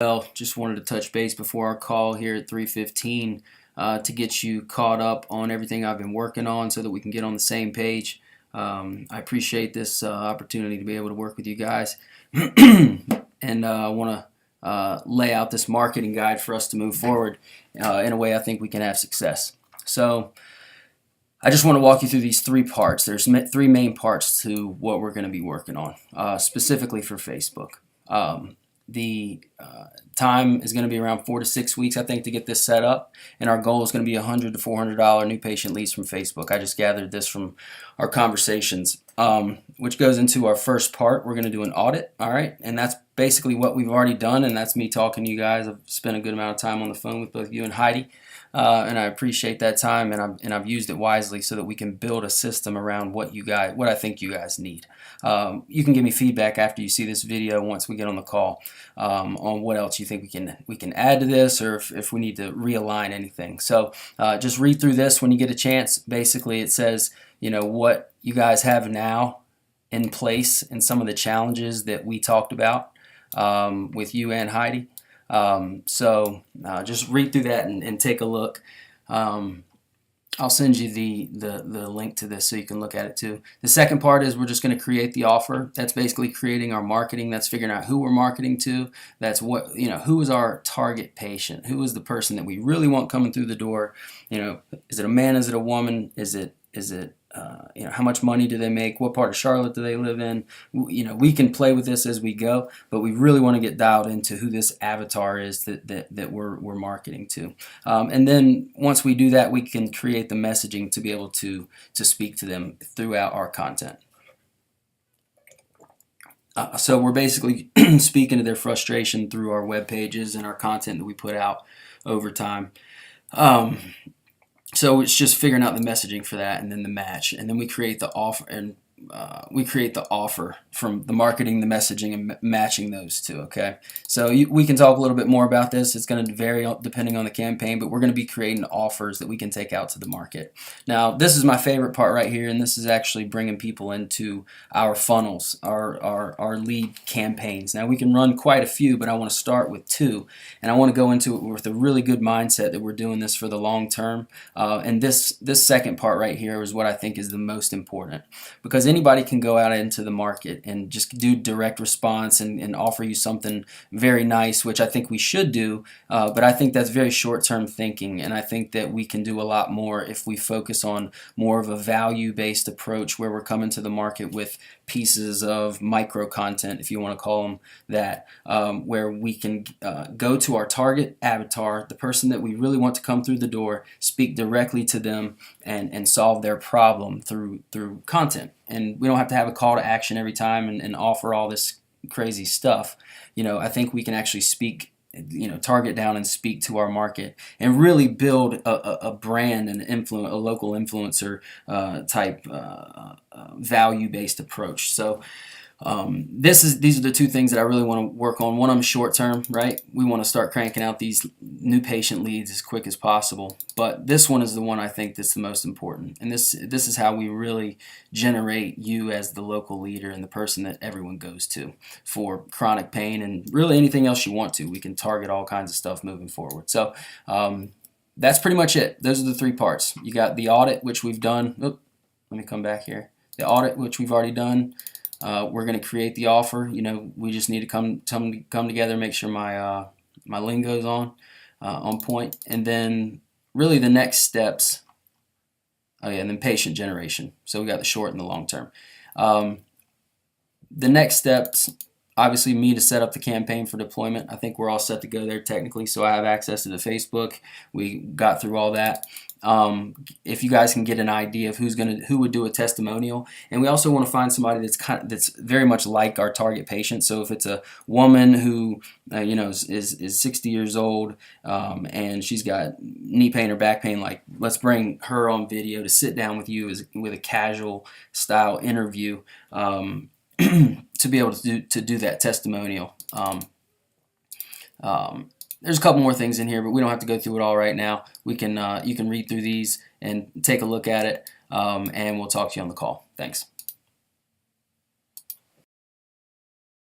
Well, just wanted to touch base before our call here at 3:15 to get you caught up on everything I've been working on so that we can get on the same page. I appreciate this opportunity to be able to work with you guys, and I want to lay out this marketing guide for us to move forward in a way I think we can have success. So I just want to walk you through these three parts. There's three main parts to what we're going to be working on, specifically for Facebook. The time is going to be around 4 to 6 weeks, I think, to get this set up, and our goal is going to be $100 to $400 new patient leads from Facebook. I just gathered this from our conversations, which goes into our first part. We're going to do an audit, all right, and that's basically what we've already done, and that's me talking to you guys. I've spent a good amount of time on the phone with both you and Heidi, and I appreciate that time, and I've used it wisely so that we can build a system around what I think you guys need. You can give me feedback after you see this video once we get on the call on what else you think we can add to this, or if we need to realign anything. So just read through this when you get a chance. Basically, it says, you know, what you guys have now in place and some of the challenges that we talked about with you and Heidi. So just read through that and take a look. I'll send you the link to this so you can look at it too. The second part is we're just going to create the offer. That's basically creating our marketing. That's figuring out who we're marketing to. That's what, you know, who is our target patient? Who is the person that we really want coming through the door? You know, is it a man? Is it a woman? Is it you know, how much money do they make? What part of Charlotte do they live in? You know, we can play with this as we go, but we really want to get dialed into who this avatar is that we're marketing to. And then once we do that, we can create the messaging to be able to speak to them throughout our content. So we're basically speaking to their frustration through our web pages and our content that we put out over time. So it's just figuring out the messaging for that, and then the match, and then we create the offer, and we create the offer from the marketing, the messaging, and matching those two. Okay, so we can talk a little bit more about this. It's going to vary depending on the campaign, but we're going to be creating offers that we can take out to the market. Now, this is my favorite part right here, and this is actually bringing people into our funnels, our lead campaigns. Now, we can run quite a few, but I want to start with two, and I want to go into it with a really good mindset that we're doing this for the long term. And this second part right here is what I think is the most important, because anybody can go out into the market and just do direct response and offer you something very nice, which I think we should do, but I think that's very short-term thinking, and I think that we can do a lot more if we focus on more of a value-based approach where we're coming to the market with pieces of micro content, if you want to call them that, where we can go to our target avatar, the person that we really want to come through the door, speak directly to them, and solve their problem through content. And we don't have to have a call to action every time and offer all this crazy stuff. You know, I think we can actually speak, you know, target down and speak to our market and really build a brand and a local influencer type value-based approach. So these are the two things that I really want to work on. One of them short term, right? We want to start cranking out these new patient leads as quick as possible. But this one is the one I think that's the most important. And this is how we really generate you as the local leader and the person that everyone goes to for chronic pain and really anything else you want to. We can target all kinds of stuff moving forward. So that's pretty much it. Those are the three parts. You got the audit, which we've done. Let me come back here. The audit, which we've already done. We're going to create the offer. You know, we just need to come together, make sure my my lingo's on point, and then really the next steps. Oh yeah, and then patient generation. So we got the short and the long term. The next steps, obviously, me to set up the campaign for deployment. I think we're all set to go there technically. So I have access to the Facebook. We got through all that. If you guys can get an idea of who would do a testimonial, and we also want to find somebody that's very much like our target patient. So if it's a woman who you know is 60 years old and she's got knee pain or back pain, like let's bring her on video to sit down with you with a casual style interview to be able to do that testimonial. There's a couple more things in here, but we don't have to go through it all right now. We can you can read through these and take a look at it, and we'll talk to you on the call. Thanks.